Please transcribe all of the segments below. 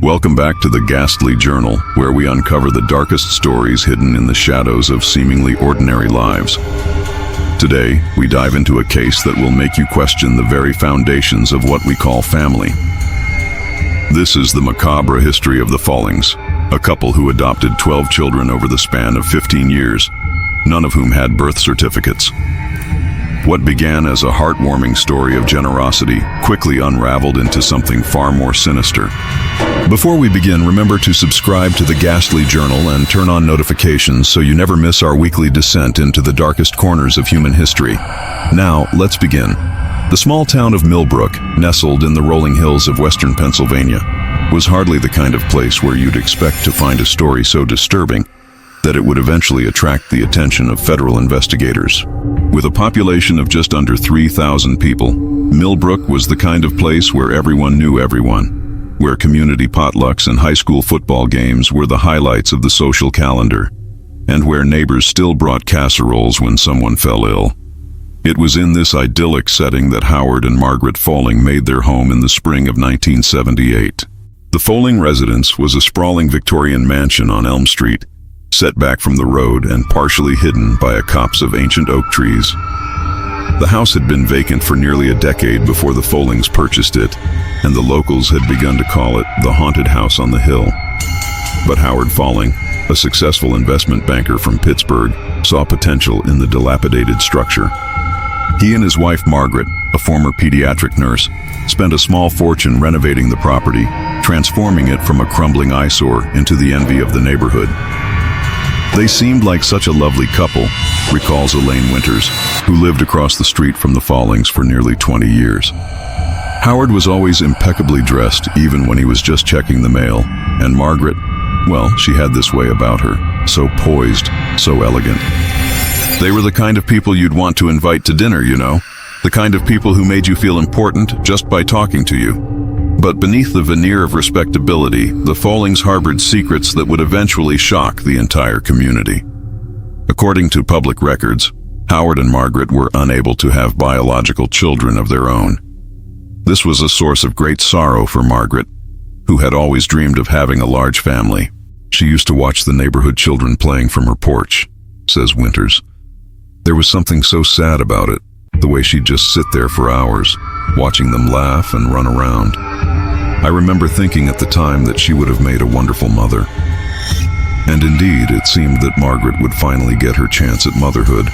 Welcome back to the Ghastly Journal, where we uncover the darkest stories hidden in the shadows of seemingly ordinary lives. Today, we dive into a case that will make you question the very foundations of what we call family. This is the macabre history of the Follings, a couple who adopted 12 children over the span of 15 years, none of whom had birth certificates. What began as a heartwarming story of generosity quickly unraveled into something far more sinister. Before we begin, remember to subscribe to the Ghastly Journal and turn on notifications so you never miss our weekly descent into the darkest corners of human history. Now, let's begin. The small town of Millbrook, nestled in the rolling hills of western Pennsylvania, was hardly the kind of place where you'd expect to find a story so disturbing that it would eventually attract the attention of federal investigators. With a population of just under 3,000 people, Millbrook was the kind of place where everyone knew everyone, where community potlucks and high school football games were the highlights of the social calendar, and where neighbors still brought casseroles when someone fell ill. It was in this idyllic setting that Howard and Margaret Folling made their home in the spring of 1978. The Folling residence was a sprawling Victorian mansion on Elm Street, set back from the road and partially hidden by a copse of ancient oak trees. The house had been vacant for nearly a decade before the Follings purchased it, and the locals had begun to call it the haunted house on the hill. But Howard Folling, a successful investment banker from Pittsburgh, saw potential in the dilapidated structure. He and his wife Margaret, a former pediatric nurse, spent a small fortune renovating the property, transforming it from a crumbling eyesore into the envy of the neighborhood. They seemed like such a lovely couple, recalls Elaine Winters, who lived across the street from the Follings for nearly 20 years. Howard was always impeccably dressed, even when he was just checking the mail, and Margaret, well, she had this way about her, so poised, so elegant. They were the kind of people you'd want to invite to dinner, you know, the kind of people who made you feel important just by talking to you. But beneath the veneer of respectability, the Follings harbored secrets that would eventually shock the entire community. According to public records, Howard and Margaret were unable to have biological children of their own. This was a source of great sorrow for Margaret, who had always dreamed of having a large family. She used to watch the neighborhood children playing from her porch, says Winters. There was something so sad about it, the way she'd just sit there for hours, watching them laugh and run around. I remember thinking at the time that she would have made a wonderful mother. And indeed, it seemed that Margaret would finally get her chance at motherhood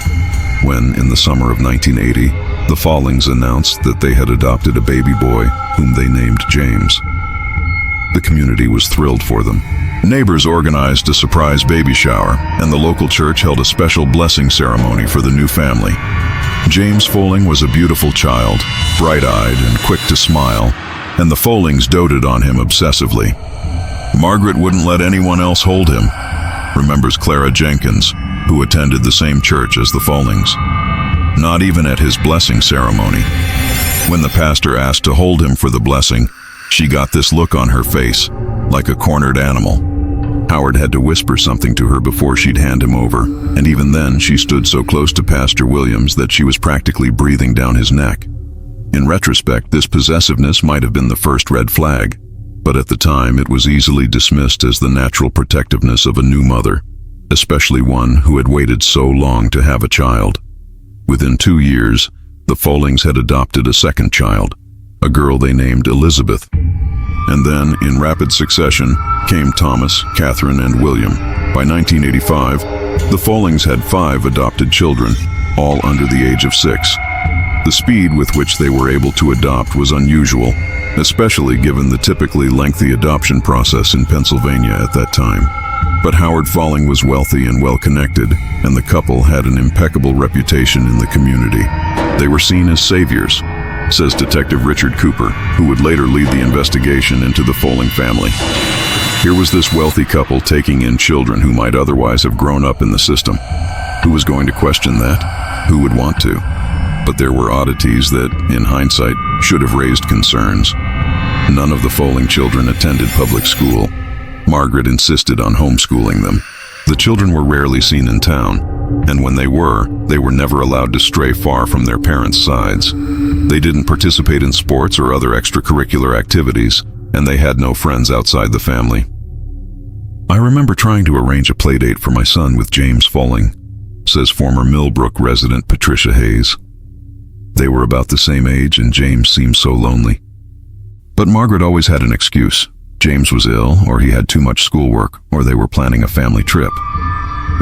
when, in the summer of 1980, the Follings announced that they had adopted a baby boy whom they named James. The community was thrilled for them. Neighbors organized a surprise baby shower, and the local church held a special blessing ceremony for the new family. James Folling was a beautiful child, bright-eyed and quick to smile, and the Follings doted on him obsessively. Margaret wouldn't let anyone else hold him, remembers Clara Jenkins, who attended the same church as the Follings. Not even at his blessing ceremony. When the pastor asked to hold him for the blessing, she got this look on her face, like a cornered animal. Howard had to whisper something to her before she'd hand him over, and even then she stood so close to Pastor Williams that she was practically breathing down his neck. In retrospect, this possessiveness might have been the first red flag, but at the time it was easily dismissed as the natural protectiveness of a new mother, especially one who had waited so long to have a child. Within 2 years, the Follings had adopted a second child, a girl they named Elizabeth. And then, in rapid succession, came Thomas, Catherine, and William. By 1985, the Follings had 5 adopted children, all under the age of 6. The speed with which they were able to adopt was unusual, especially given the typically lengthy adoption process in Pennsylvania at that time. But Howard Folling was wealthy and well-connected, and the couple had an impeccable reputation in the community. They were seen as saviors, says Detective Richard Cooper, who would later lead the investigation into the Folling family. Here was this wealthy couple taking in children who might otherwise have grown up in the system. Who was going to question that? Who would want to? But there were oddities that, in hindsight, should have raised concerns. None of the Folling children attended public school. Margaret insisted on homeschooling them. The children were rarely seen in town, and when they were never allowed to stray far from their parents' sides. They didn't participate in sports or other extracurricular activities, and they had no friends outside the family. I remember trying to arrange a playdate for my son with James Folling, says former Millbrook resident Patricia Hayes. They were about the same age and James seemed so lonely. But Margaret always had an excuse. James was ill, or he had too much schoolwork, or they were planning a family trip.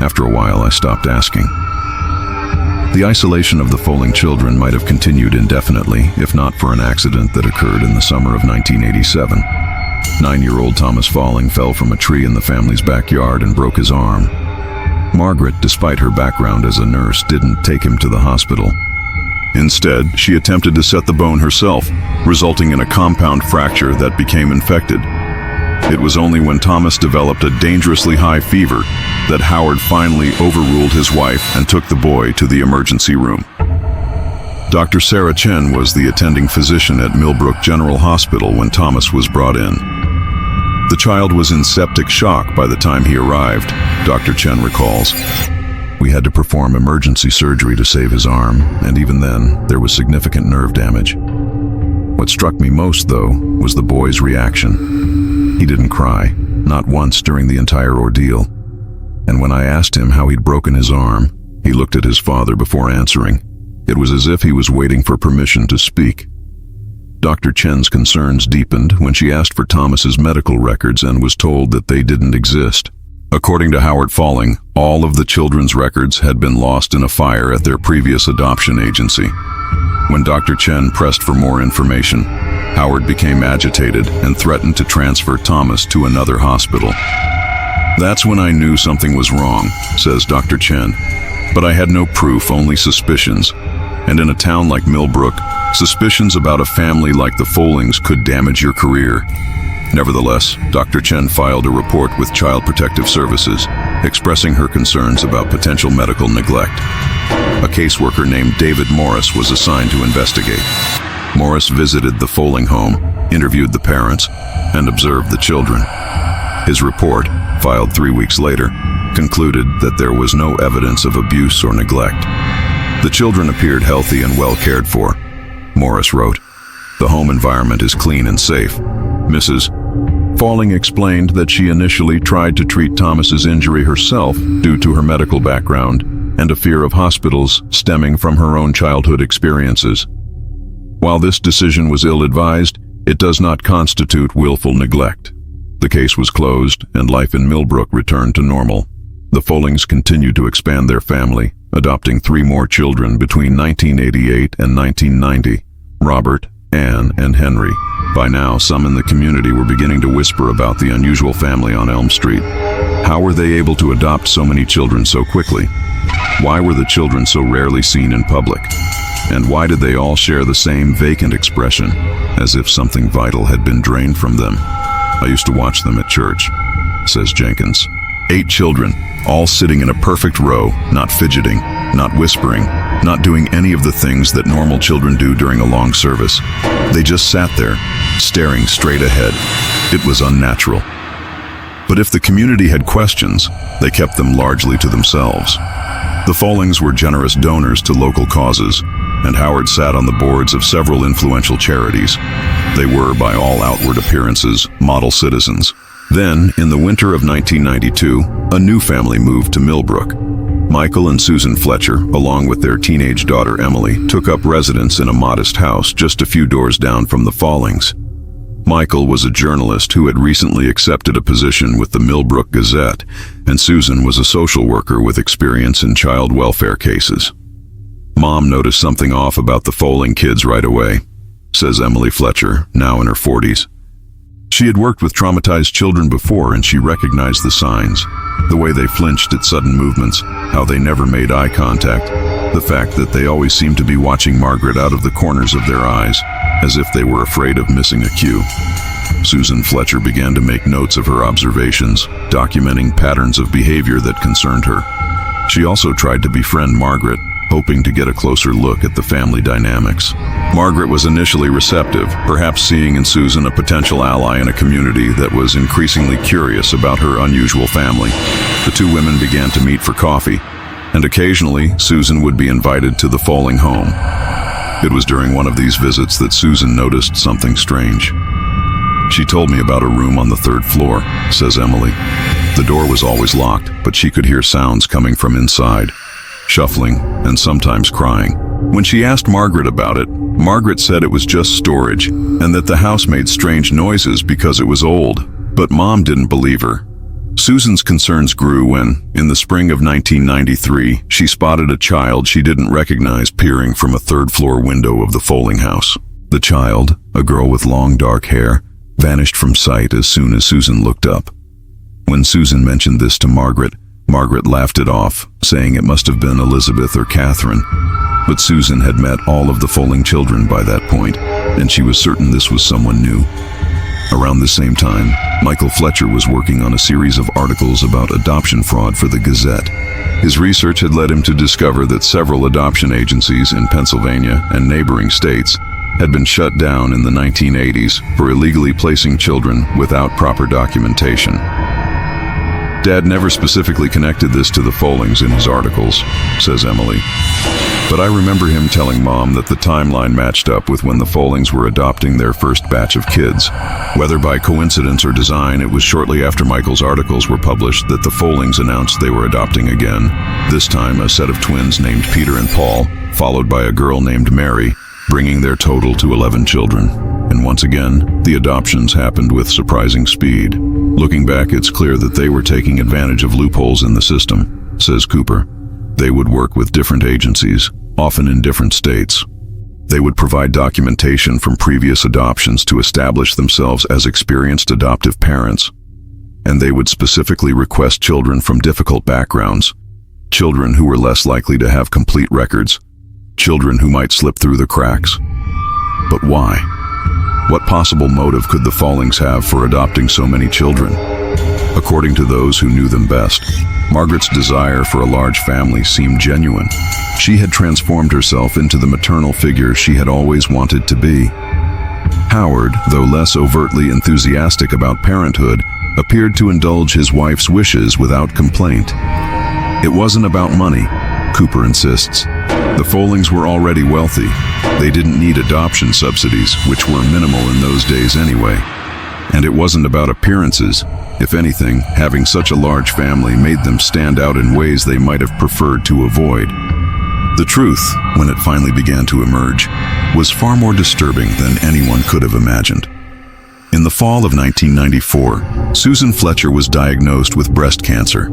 After a while, I stopped asking. The isolation of the Folling children might have continued indefinitely, if not for an accident that occurred in the summer of 1987. 9-year-old Thomas Folling fell from a tree in the family's backyard and broke his arm. Margaret, despite her background as a nurse, didn't take him to the hospital. Instead, she attempted to set the bone herself, resulting in a compound fracture that became infected. It was only when Thomas developed a dangerously high fever that Howard finally overruled his wife and took the boy to the emergency room. Dr. Sarah Chen was the attending physician at Millbrook General Hospital when Thomas was brought in. The child was in septic shock by the time he arrived, Dr. Chen recalls. We had to perform emergency surgery to save his arm, and even then, there was significant nerve damage. What struck me most, though, was the boy's reaction. He didn't cry, not once during the entire ordeal. And when I asked him how he'd broken his arm, he looked at his father before answering. It was as if he was waiting for permission to speak. Dr. Chen's concerns deepened when she asked for Thomas's medical records and was told that they didn't exist. According to Howard Folling, all of the children's records had been lost in a fire at their previous adoption agency. When Dr. Chen pressed for more information, Howard became agitated and threatened to transfer Thomas to another hospital. That's when I knew something was wrong, says Dr. Chen. But I had no proof, only suspicions. And in a town like Millbrook, suspicions about a family like the Follings could damage your career. Nevertheless, Dr. Chen filed a report with Child Protective Services, expressing her concerns about potential medical neglect. A caseworker named David Morris was assigned to investigate. Morris visited the Folling home, interviewed the parents, and observed the children. His report, filed 3 weeks later, concluded that there was no evidence of abuse or neglect. The children appeared healthy and well cared for. Morris wrote, "The home environment is clean and safe. Mrs. Folling explained that she initially tried to treat Thomas's injury herself due to her medical background and a fear of hospitals stemming from her own childhood experiences. While this decision was ill-advised, it does not constitute willful neglect. The case was closed and life in Millbrook returned to normal. The Follings continued to expand their family, adopting 3 more children between 1988 and 1990, Robert, Anne, and Henry. By now, some in the community were beginning to whisper about the unusual family on Elm Street. How were they able to adopt so many children so quickly? Why were the children so rarely seen in public? And why did they all share the same vacant expression, as if something vital had been drained from them? I used to watch them at church," says Jenkins. 8 children, all sitting in a perfect row, not fidgeting, not whispering, not doing any of the things that normal children do during a long service. They just sat there, staring straight ahead. It was unnatural. But if the community had questions, they kept them largely to themselves. The Follings were generous donors to local causes, and Howard sat on the boards of several influential charities. They were, by all outward appearances, model citizens. Then, in the winter of 1992, a new family moved to Millbrook. Michael and Susan Fletcher, along with their teenage daughter Emily, took up residence in a modest house just a few doors down from the Follings. Michael was a journalist who had recently accepted a position with the Millbrook Gazette, and Susan was a social worker with experience in child welfare cases. "Mom noticed something off about the Folling kids right away," says Emily Fletcher, now in her 40s. She had worked with traumatized children before and she recognized the signs. The way they flinched at sudden movements, how they never made eye contact, the fact that they always seemed to be watching Margaret out of the corners of their eyes, as if they were afraid of missing a cue. Susan Fletcher began to make notes of her observations, documenting patterns of behavior that concerned her. She also tried to befriend Margaret, hoping to get a closer look at the family dynamics. Margaret was initially receptive, perhaps seeing in Susan a potential ally in a community that was increasingly curious about her unusual family. The 2 women began to meet for coffee, and occasionally Susan would be invited to the Folling home. It was during one of these visits that Susan noticed something strange. She told me about a room on the 3rd floor, says Emily. The door was always locked, but she could hear sounds coming from inside, shuffling and sometimes crying. When she asked Margaret about it, Margaret said it was just storage and that the house made strange noises because it was old, but Mom didn't believe her. Susan's concerns grew when, in the spring of 1993, she spotted a child she didn't recognize peering from a 3rd-floor window of the Folling house. The child, a girl with long dark hair, vanished from sight as soon as Susan looked up. When Susan mentioned this to Margaret, Margaret laughed it off, saying it must have been Elizabeth or Catherine. But Susan had met all of the Folling children by that point, and she was certain this was someone new. Around the same time, Michael Fletcher was working on a series of articles about adoption fraud for the Gazette. His research had led him to discover that several adoption agencies in Pennsylvania and neighboring states had been shut down in the 1980s for illegally placing children without proper documentation. Dad never specifically connected this to the Follings in his articles, says Emily. But I remember him telling Mom that the timeline matched up with when the Follings were adopting their first batch of kids. Whether by coincidence or design, it was shortly after Michael's articles were published that the Follings announced they were adopting again, this time a set of twins named Peter and Paul, followed by a girl named Mary, bringing their total to 11 children. And once again, the adoptions happened with surprising speed. Looking back, it's clear that they were taking advantage of loopholes in the system, says Cooper. They would work with different agencies, often in different states. They would provide documentation from previous adoptions to establish themselves as experienced adoptive parents. And they would specifically request children from difficult backgrounds, children who were less likely to have complete records, children who might slip through the cracks. But why? What possible motive could the Follings have for adopting so many children? According to those who knew them best, Margaret's desire for a large family seemed genuine. She had transformed herself into the maternal figure she had always wanted to be. Howard, though less overtly enthusiastic about parenthood, appeared to indulge his wife's wishes without complaint. It wasn't about money, Cooper insists. The Follings were already wealthy. They didn't need adoption subsidies, which were minimal in those days anyway. And it wasn't about appearances. If anything, having such a large family made them stand out in ways they might have preferred to avoid. The truth, when it finally began to emerge, was far more disturbing than anyone could have imagined. In the fall of 1994, Susan Fletcher was diagnosed with breast cancer.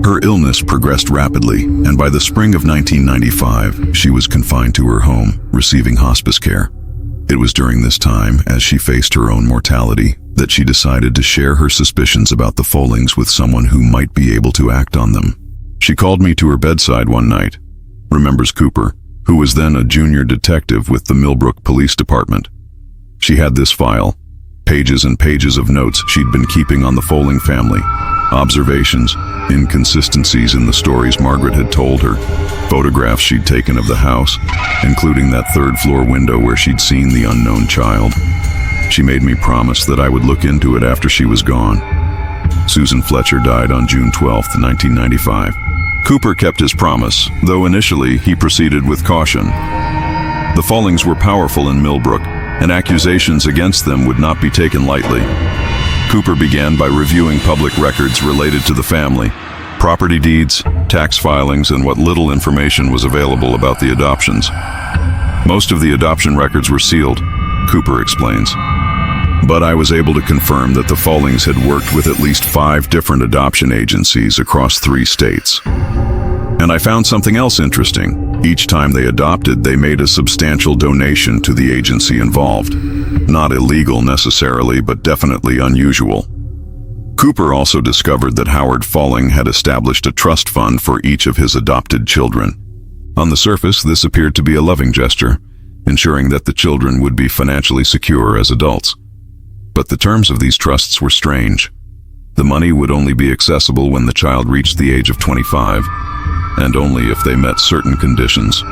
Her illness progressed rapidly, and by the spring of 1995, she was confined to her home, receiving hospice care. It was during this time, as she faced her own mortality, that she decided to share her suspicions about the Follings with someone who might be able to act on them. She called me to her bedside one night, remembers Cooper, who was then a junior detective with the Millbrook Police Department. She had this file, pages and pages of notes she'd been keeping on the Folling family, observations, inconsistencies in the stories Margaret had told her, photographs she'd taken of the house, including that 3rd-floor window where she'd seen the unknown child. She made me promise that I would look into it after she was gone. Susan Fletcher died on June 12, 1995. Cooper kept his promise, though initially he proceeded with caution. The Follings were powerful in Millbrook, and accusations against them would not be taken lightly. Cooper began by reviewing public records related to the family, property deeds, tax filings, and what little information was available about the adoptions. Most of the adoption records were sealed, Cooper explains. But I was able to confirm that the Follings had worked with at least 5 different adoption agencies across 3 states. And I found something else interesting. Each time they adopted, they made a substantial donation to the agency involved. Not illegal necessarily, but definitely unusual. Cooper also discovered that Howard Folling had established a trust fund for each of his adopted children. On the surface, this appeared to be a loving gesture, ensuring that the children would be financially secure as adults. But the terms of these trusts were strange. The money would only be accessible when the child reached the age of 25, and only if they met certain conditions,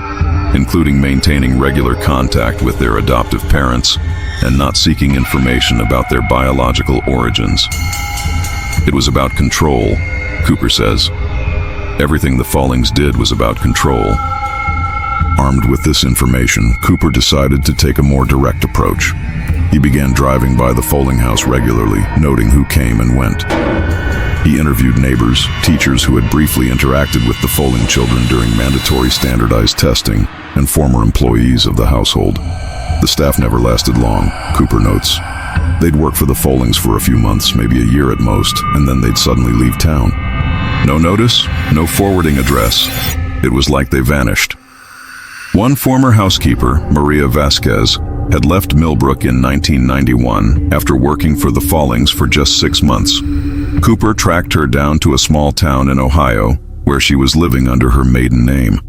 including maintaining regular contact with their adoptive parents and not seeking information about their biological origins. It was about control, Cooper says. Everything the Follings did was about control. Armed with this information, Cooper decided to take a more direct approach. He began driving by the Folling house regularly, noting who came and went. He interviewed neighbors, teachers who had briefly interacted with the Folling children during mandatory standardized testing, and former employees of the household. The staff never lasted long, Cooper notes. They'd work for the Follings for a few months, maybe a year at most, and then they'd suddenly leave town. No notice, no forwarding address. It was like they vanished. One former housekeeper, Maria Vasquez, had left Millbrook in 1991 after working for the Follings for just 6 months. Cooper tracked her down to a small town in Ohio, where she was living under her maiden name.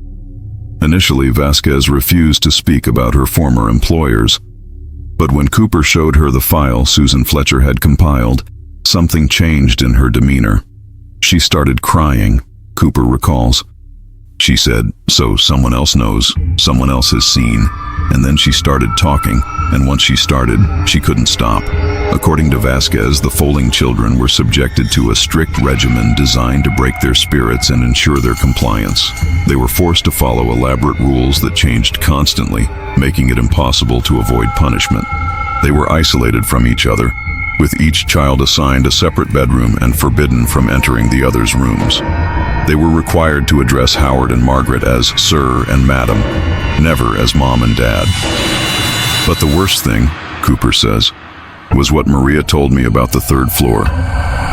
Initially, Vasquez refused to speak about her former employers, but when Cooper showed her the file Susan Fletcher had compiled, something changed in her demeanor. She started crying, Cooper recalls. She said, "So someone else knows, someone else has seen," and then she started talking, and once she started, she couldn't stop. According to Vasquez, the Folling children were subjected to a strict regimen designed to break their spirits and ensure their compliance. They were forced to follow elaborate rules that changed constantly, making it impossible to avoid punishment. They were isolated from each other, with each child assigned a separate bedroom and forbidden from entering the other's rooms. They were required to address Howard and Margaret as Sir and Madam, never as Mom and Dad. But the worst thing, Cooper says, was what Maria told me about the 3rd floor.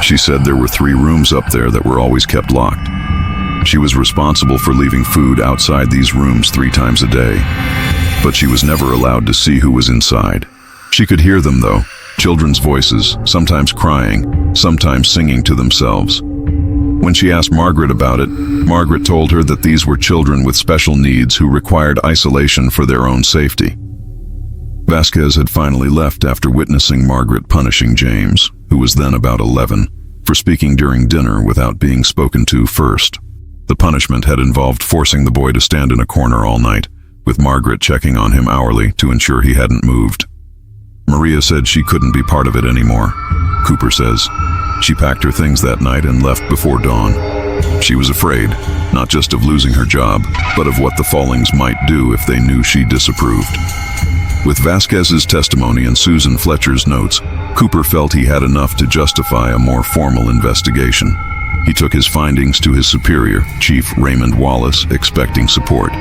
She said there were 3 rooms up there that were always kept locked. She was responsible for leaving food outside these rooms 3 times a day, but she was never allowed to see who was inside. She could hear them though, children's voices, sometimes crying, sometimes singing to themselves. When she asked Margaret about it, Margaret told her that these were children with special needs who required isolation for their own safety. Vasquez had finally left after witnessing Margaret punishing James, who was then about 11, for speaking during dinner without being spoken to first. The punishment had involved forcing the boy to stand in a corner all night, with Margaret checking on him hourly to ensure he hadn't moved. Maria said she couldn't be part of it anymore. Cooper says, she packed her things that night and left before dawn. She was afraid, not just of losing her job, but of what the Follings might do if they knew she disapproved. With Vasquez's testimony and Susan Fletcher's notes, Cooper felt he had enough to justify a more formal investigation. He took his findings to his superior, Chief Raymond Wallace, expecting support.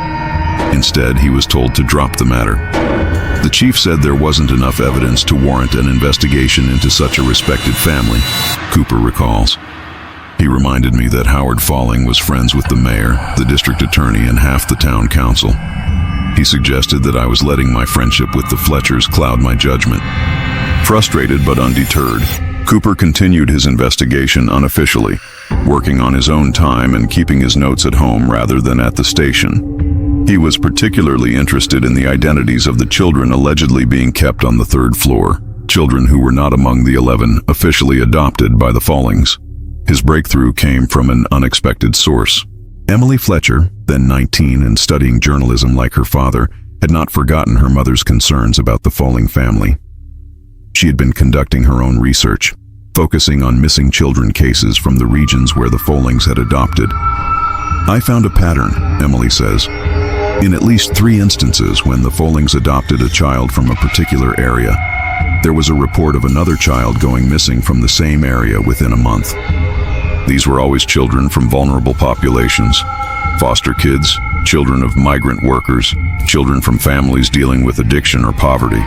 Instead, he was told to drop the matter. The chief said there wasn't enough evidence to warrant an investigation into such a respected family, Cooper recalls. He reminded me that Howard Folling was friends with the mayor, the district attorney, and half the town council. He suggested that I was letting my friendship with the Fletchers cloud my judgment. Frustrated but undeterred, Cooper continued his investigation unofficially, working on his own time and keeping his notes at home rather than at the station. He was particularly interested in the identities of the children allegedly being kept on the 3rd floor, children who were not among the 11 officially adopted by the Follings. His breakthrough came from an unexpected source. Emily Fletcher, then 19 and studying journalism like her father, had not forgotten her mother's concerns about the Folling family. She had been conducting her own research, focusing on missing children cases from the regions where the Follings had adopted. "I found a pattern," Emily says. "In at least 3 instances when the Follings adopted a child from a particular area, there was a report of another child going missing from the same area within a month. These were always children from vulnerable populations, foster kids, children of migrant workers, children from families dealing with addiction or poverty,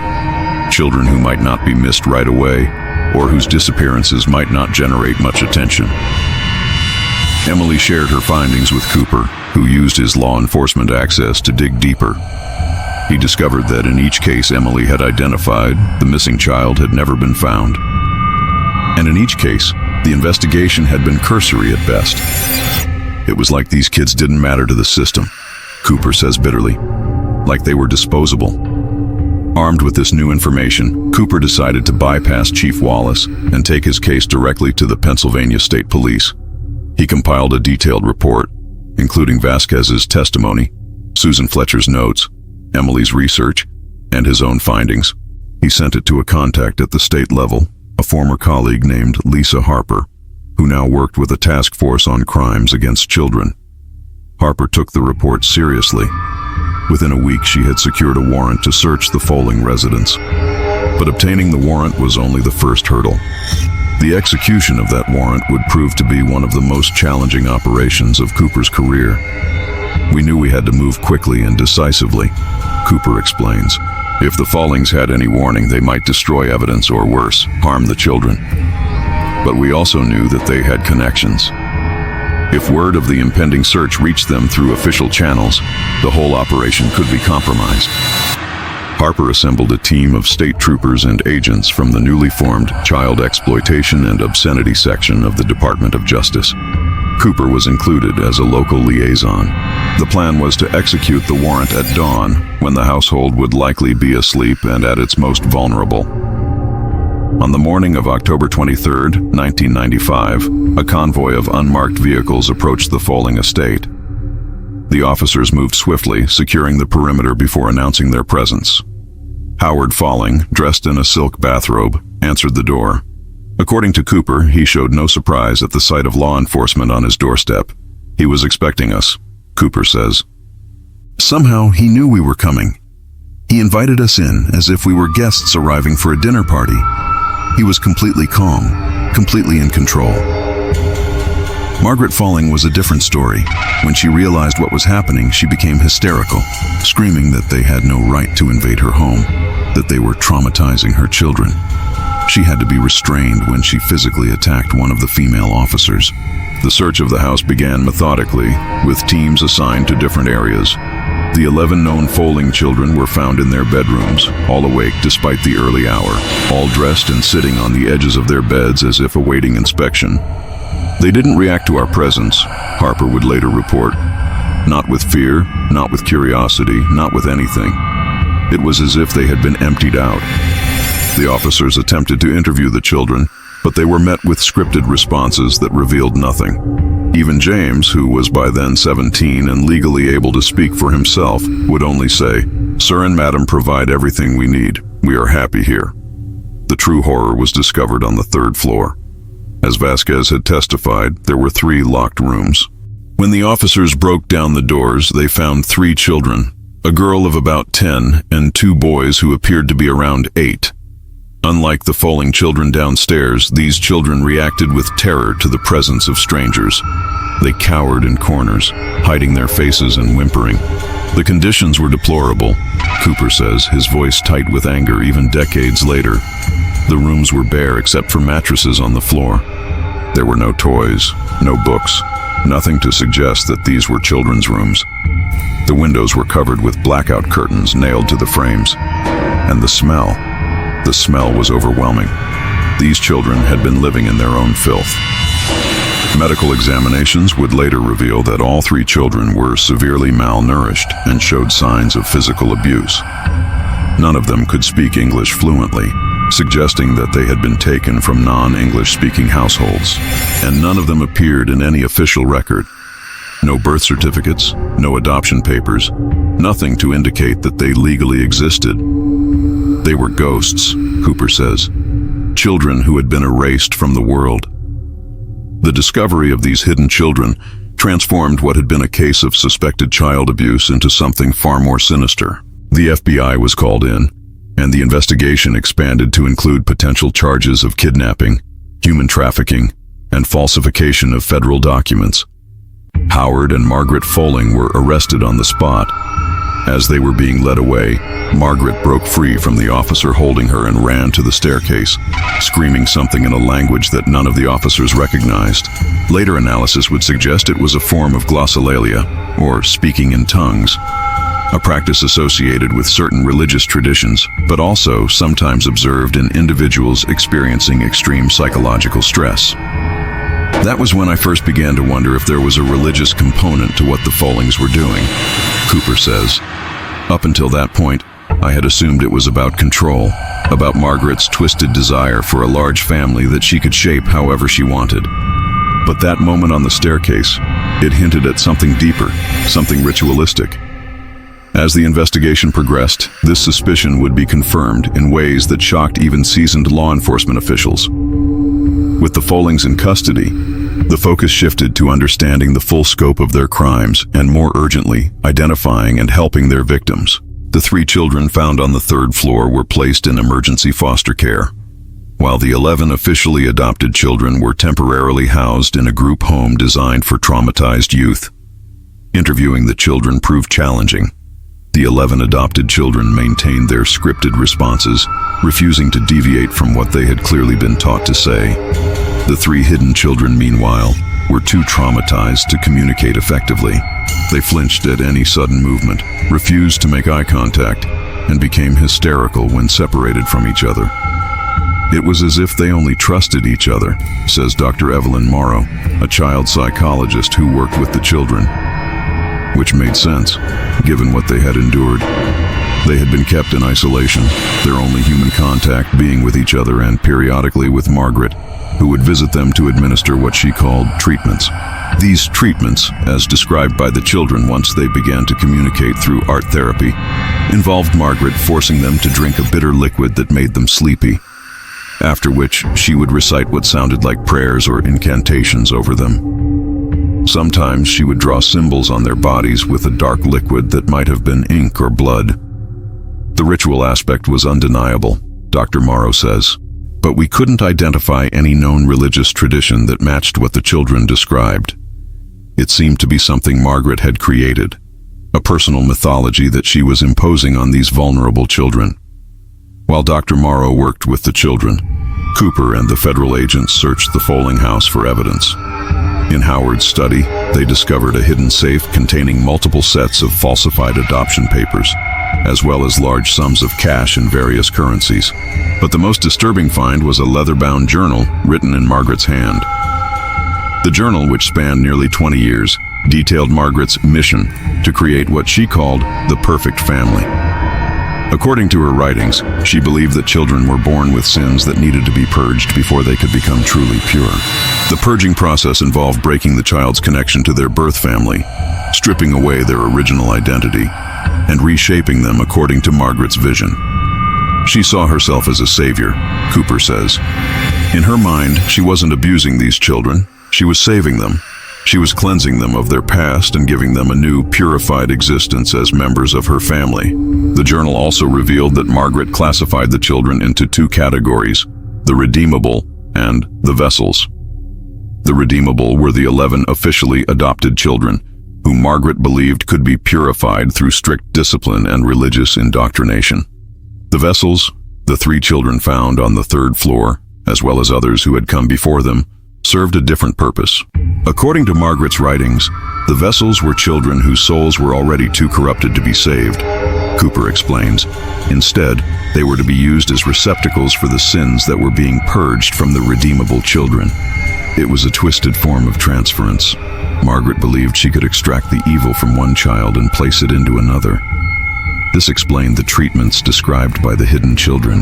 children who might not be missed right away, or whose disappearances might not generate much attention." Emily shared her findings with Cooper, who used his law enforcement access to dig deeper. He discovered that in each case Emily had identified, the missing child had never been found. And in each case, the investigation had been cursory at best. It was like these kids didn't matter to the system, Cooper says bitterly, like they were disposable. Armed with this new information, Cooper decided to bypass Chief Wallace and take his case directly to the Pennsylvania State Police. He compiled a detailed report, including Vasquez's testimony, Susan Fletcher's notes, Emily's research, and his own findings. He sent it to a contact at the state level, a former colleague named Lisa Harper, who now worked with a task force on crimes against children. Harper took the report seriously. Within a week, she had secured a warrant to search the Folling residence. But obtaining the warrant was only the first hurdle. The execution of that warrant would prove to be one of the most challenging operations of Cooper's career. We knew we had to move quickly and decisively, Cooper explains. If the Follings had any warning, they might destroy evidence or worse, harm the children. But we also knew that they had connections. If word of the impending search reached them through official channels, the whole operation could be compromised. Harper assembled a team of state troopers and agents from the newly formed Child Exploitation and Obscenity section of the Department of Justice. Cooper was included as a local liaison. The plan was to execute the warrant at dawn, when the household would likely be asleep and at its most vulnerable. On the morning of October 23, 1995, a convoy of unmarked vehicles approached the Folling estate. The officers moved swiftly, securing the perimeter before announcing their presence. Howard Folling, dressed in a silk bathrobe, answered the door. According to Cooper, he showed no surprise at the sight of law enforcement on his doorstep. He was expecting us, Cooper says. Somehow, he knew we were coming. He invited us in as if we were guests arriving for a dinner party. He was completely calm, completely in control. Margaret Folling was a different story. When she realized what was happening, she became hysterical, screaming that they had no right to invade her home, that they were traumatizing her children. She had to be restrained when she physically attacked one of the female officers. The search of the house began methodically, with teams assigned to different areas. The 11 known Folling children were found in their bedrooms, all awake despite the early hour, all dressed and sitting on the edges of their beds as if awaiting inspection. They didn't react to our presence, Harper would later report. Not with fear, not with curiosity, not with anything. It was as if they had been emptied out. The officers attempted to interview the children, but they were met with scripted responses that revealed nothing. Even James, who was by then 17 and legally able to speak for himself, would only say, "Sir and Madam provide everything we need. We are happy here." The true horror was discovered on the 3rd floor. As Vasquez had testified, there were 3 locked rooms. When the officers broke down the doors, they found 3 children, a girl of about 10 and 2 boys who appeared to be around 8. Unlike the Folling children downstairs, these children reacted with terror to the presence of strangers. They cowered in corners, hiding their faces and whimpering. The conditions were deplorable, Cooper says, his voice tight with anger even decades later. The rooms were bare except for mattresses on the floor. There were no toys, no books, nothing to suggest that these were children's rooms. The windows were covered with blackout curtains nailed to the frames. And the smell was overwhelming. These children had been living in their own filth. Medical examinations would later reveal that all 3 children were severely malnourished and showed signs of physical abuse. None of them could speak English fluently, suggesting that they had been taken from non-English speaking households, and none of them appeared in any official record. No birth certificates, no adoption papers, nothing to indicate that they legally existed. They were ghosts, Cooper says, children who had been erased from the world. The discovery of these hidden children transformed what had been a case of suspected child abuse into something far more sinister. The FBI was called in, and the investigation expanded to include potential charges of kidnapping, human trafficking, and falsification of federal documents. Howard and Margaret Folling were arrested on the spot. As they were being led away, Margaret broke free from the officer holding her and ran to the staircase, screaming something in a language that none of the officers recognized. Later analysis would suggest it was a form of glossolalia, or speaking in tongues, a practice associated with certain religious traditions, but also sometimes observed in individuals experiencing extreme psychological stress. That was when I first began to wonder if there was a religious component to what the Follings were doing, Cooper says. Up until that point, I had assumed it was about control, about Margaret's twisted desire for a large family that she could shape however she wanted. But that moment on the staircase, it hinted at something deeper, something ritualistic. As the investigation progressed, this suspicion would be confirmed in ways that shocked even seasoned law enforcement officials. With the Follings in custody, the focus shifted to understanding the full scope of their crimes and, more urgently, identifying and helping their victims. The 3 children found on the 3rd floor were placed in emergency foster care, while the 11 officially adopted children were temporarily housed in a group home designed for traumatized youth. Interviewing the children proved challenging. The 11 adopted children maintained their scripted responses, refusing to deviate from what they had clearly been taught to say. The 3 hidden children, meanwhile, were too traumatized to communicate effectively. They flinched at any sudden movement, refused to make eye contact, and became hysterical when separated from each other. It was as if they only trusted each other, says Dr. Evelyn Morrow, a child psychologist who worked with the children. Which made sense, given what they had endured. They had been kept in isolation, their only human contact being with each other and periodically with Margaret, who would visit them to administer what she called treatments. These treatments, as described by the children once they began to communicate through art therapy, involved Margaret forcing them to drink a bitter liquid that made them sleepy, after which she would recite what sounded like prayers or incantations over them. Sometimes she would draw symbols on their bodies with a dark liquid that might have been ink or blood. The ritual aspect was undeniable, Dr. Morrow says, but we couldn't identify any known religious tradition that matched what the children described. It seemed to be something Margaret had created, a personal mythology that she was imposing on these vulnerable children. While Dr. Morrow worked with the children, Cooper and the federal agents searched the Folling house for evidence. In Howard's study, they discovered a hidden safe containing multiple sets of falsified adoption papers, as well as large sums of cash in various currencies. But the most disturbing find was a leather-bound journal written in Margaret's hand. The journal, which spanned nearly 20 years, detailed Margaret's mission to create what she called the perfect family. According to her writings, she believed that children were born with sins that needed to be purged before they could become truly pure. The purging process involved breaking the child's connection to their birth family, stripping away their original identity, and reshaping them according to Margaret's vision. She saw herself as a savior, Cooper says. In her mind, she wasn't abusing these children, she was saving them. She was cleansing them of their past and giving them a new, purified existence as members of her family. The journal also revealed that Margaret classified the children into 2 categories, the redeemable and the vessels. The redeemable were the 11 officially adopted children, whom Margaret believed could be purified through strict discipline and religious indoctrination. The vessels, the 3 children found on the 3rd floor, as well as others who had come before them, served a different purpose. According to Margaret's writings, the vessels were children whose souls were already too corrupted to be saved. Cooper explains, instead, they were to be used as receptacles for the sins that were being purged from the redeemable children. It was a twisted form of transference. Margaret believed she could extract the evil from one child and place it into another. This explained the treatments described by the hidden children.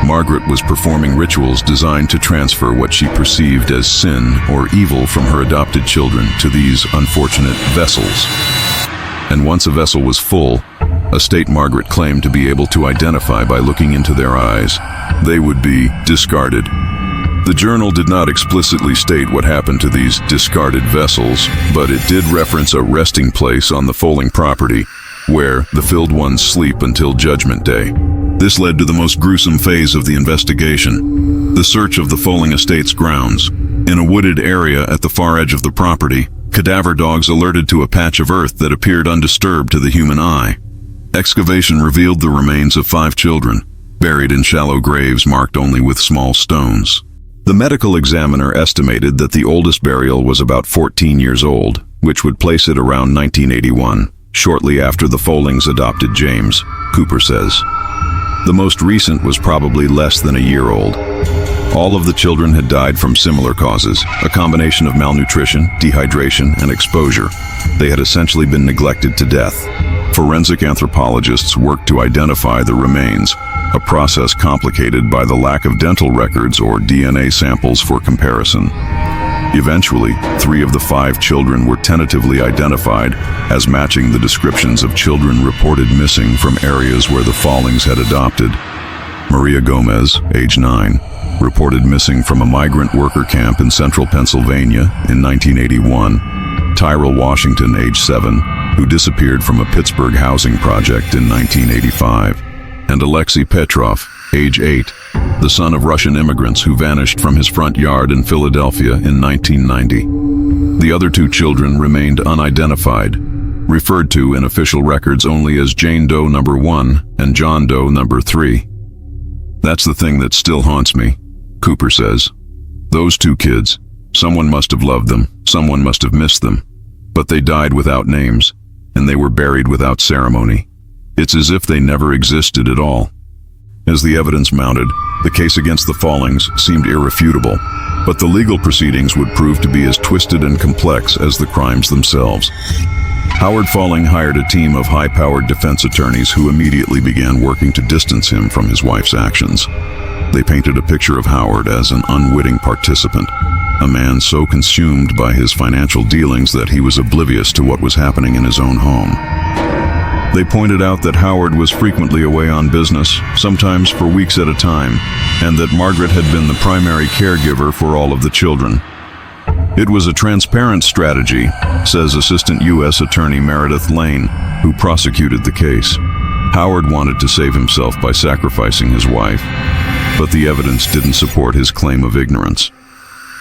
Margaret was performing rituals designed to transfer what she perceived as sin or evil from her adopted children to these unfortunate vessels. And once a vessel was full, a state Margaret claimed to be able to identify by looking into their eyes, they would be discarded. The journal did not explicitly state what happened to these discarded vessels, but it did reference a resting place on the Folling property, where the filled ones sleep until Judgment Day. This led to the most gruesome phase of the investigation, the search of the Folling estate's grounds. In a wooded area at the far edge of the property, cadaver dogs alerted to a patch of earth that appeared undisturbed to the human eye. Excavation revealed the remains of 5 children, buried in shallow graves marked only with small stones. The medical examiner estimated that the oldest burial was about 14 years old, which would place it around 1981. Shortly after the Follings adopted James, Cooper says. The most recent was probably less than a year old. All of the children had died from similar causes, a combination of malnutrition, dehydration, and exposure. They had essentially been neglected to death. Forensic anthropologists worked to identify the remains, a process complicated by the lack of dental records or DNA samples for comparison. Eventually, 3 of the 5 children were tentatively identified as matching the descriptions of children reported missing from areas where the Follings had adopted. Maria Gomez, age 9, reported missing from a migrant worker camp in central Pennsylvania in 1981. Tyrell Washington, age 7, who disappeared from a Pittsburgh housing project in 1985, and Alexei Petrov, age 8, the son of Russian immigrants who vanished from his front yard in Philadelphia in 1990. The other 2 children remained unidentified, referred to in official records only as Jane Doe number 1 and John Doe number 3. That's the thing that still haunts me, Cooper says. Those 2 kids, someone must have loved them, someone must have missed them, but they died without names, and they were buried without ceremony. It's as if they never existed at all. As the evidence mounted, the case against the Follings seemed irrefutable, but the legal proceedings would prove to be as twisted and complex as the crimes themselves. Howard Folling hired a team of high-powered defense attorneys who immediately began working to distance him from his wife's actions. They painted a picture of Howard as an unwitting participant, a man so consumed by his financial dealings that he was oblivious to what was happening in his own home. They pointed out that Howard was frequently away on business, sometimes for weeks at a time, and that Margaret had been the primary caregiver for all of the children. It was a transparent strategy, says Assistant U.S. Attorney Meredith Lane, who prosecuted the case. Howard wanted to save himself by sacrificing his wife, but the evidence didn't support his claim of ignorance.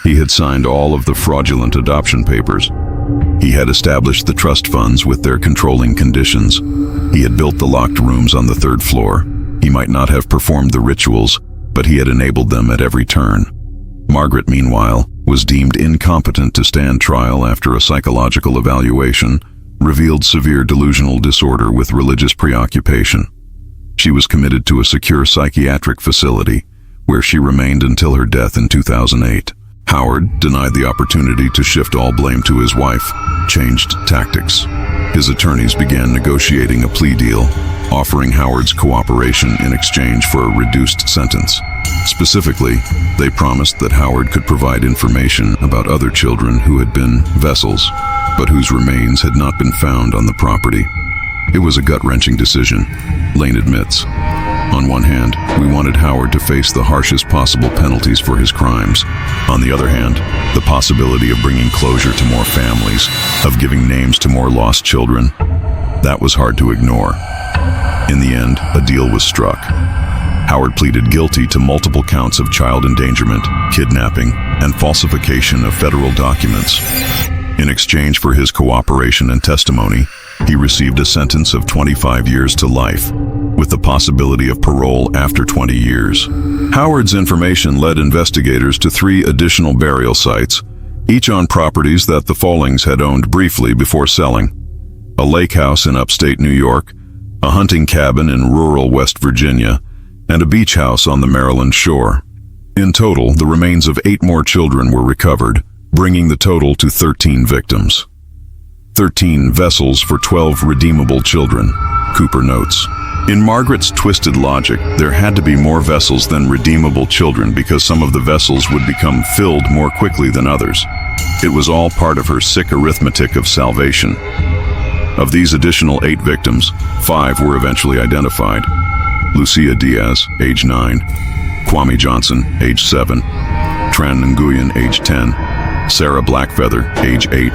He had signed all of the fraudulent adoption papers. He had established the trust funds with their controlling conditions. He had built the locked rooms on the 3rd floor. He might not have performed the rituals, but he had enabled them at every turn. Margaret, meanwhile, was deemed incompetent to stand trial after a psychological evaluation revealed severe delusional disorder with religious preoccupation. She was committed to a secure psychiatric facility, where she remained until her death in 2008. Howard, denied the opportunity to shift all blame to his wife, changed tactics. His attorneys began negotiating a plea deal, offering Howard's cooperation in exchange for a reduced sentence. Specifically, they promised that Howard could provide information about other children who had been vessels, but whose remains had not been found on the property. It was a gut-wrenching decision, Lane admits. On one hand, we wanted Howard to face the harshest possible penalties for his crimes. On the other hand, the possibility of bringing closure to more families, of giving names to more lost children, that was hard to ignore. In the end, a deal was struck. Howard pleaded guilty to multiple counts of child endangerment, kidnapping, and falsification of federal documents. In exchange for his cooperation and testimony, he received a sentence of 25 years to life, with the possibility of parole after 20 years. Howard's information led investigators to 3 additional burial sites, each on properties that the Follings had owned briefly before selling. A lake house in upstate New York, a hunting cabin in rural West Virginia, and a beach house on the Maryland shore. In total, the remains of 8 more children were recovered, bringing the total to 13 victims. 13 vessels for 12 redeemable children, Cooper notes. In Margaret's twisted logic, there had to be more vessels than redeemable children because some of the vessels would become filled more quickly than others. It was all part of her sick arithmetic of salvation. Of these additional 8 victims, 5 were eventually identified. Lucia Diaz, age 9, Kwame Johnson, age 7, Tran Nguyen, age 10, Sarah Blackfeather, age 8,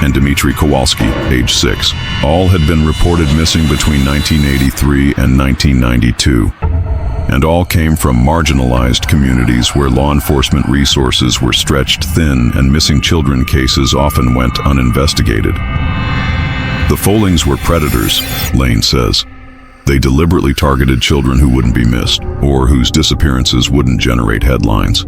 and Dmitry Kowalski, age 6. All had been reported missing between 1983 and 1992, and all came from marginalized communities where law enforcement resources were stretched thin and missing children cases often went uninvestigated. The Follings were predators, Lane says. They deliberately targeted children who wouldn't be missed, or whose disappearances wouldn't generate headlines.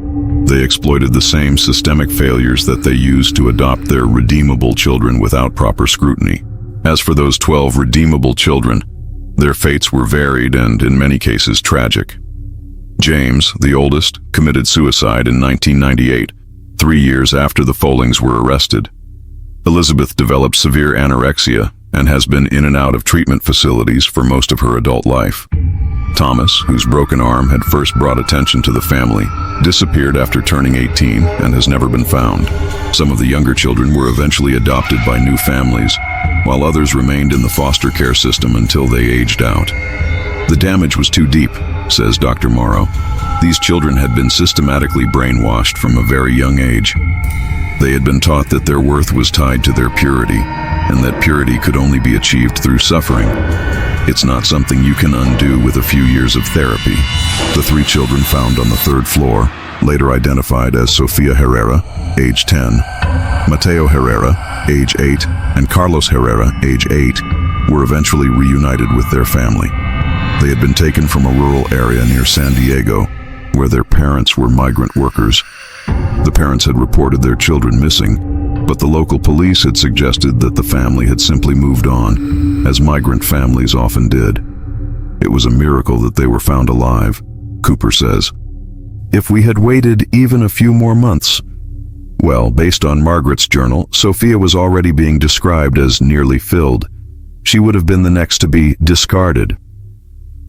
They exploited the same systemic failures that they used to adopt their redeemable children without proper scrutiny. As for those 12 redeemable children, their fates were varied and, in many cases, tragic. James, the oldest, committed suicide in 1998, 3 years after the Follings were arrested. Elizabeth developed severe anorexia and has been in and out of treatment facilities for most of her adult life. Thomas, whose broken arm had first brought attention to the family, disappeared after turning 18 and has never been found. Some of the younger children were eventually adopted by new families, while others remained in the foster care system until they aged out. The damage was too deep, says Dr. Morrow. These children had been systematically brainwashed from a very young age. They had been taught that their worth was tied to their purity, and that purity could only be achieved through suffering. It's not something you can undo with a few years of therapy. The 3 children found on the 3rd floor, later identified as Sofia Herrera, age 10, Mateo Herrera, age 8, and Carlos Herrera, age 8, were eventually reunited with their family. They had been taken from a rural area near San Diego, where their parents were migrant workers. The parents had reported their children missing, but the local police had suggested that the family had simply moved on, as migrant families often did. It was a miracle that they were found alive, Cooper says. If we had waited even a few more months. Well, based on Margaret's journal, Sophia was already being described as nearly filled. She would have been the next to be discarded.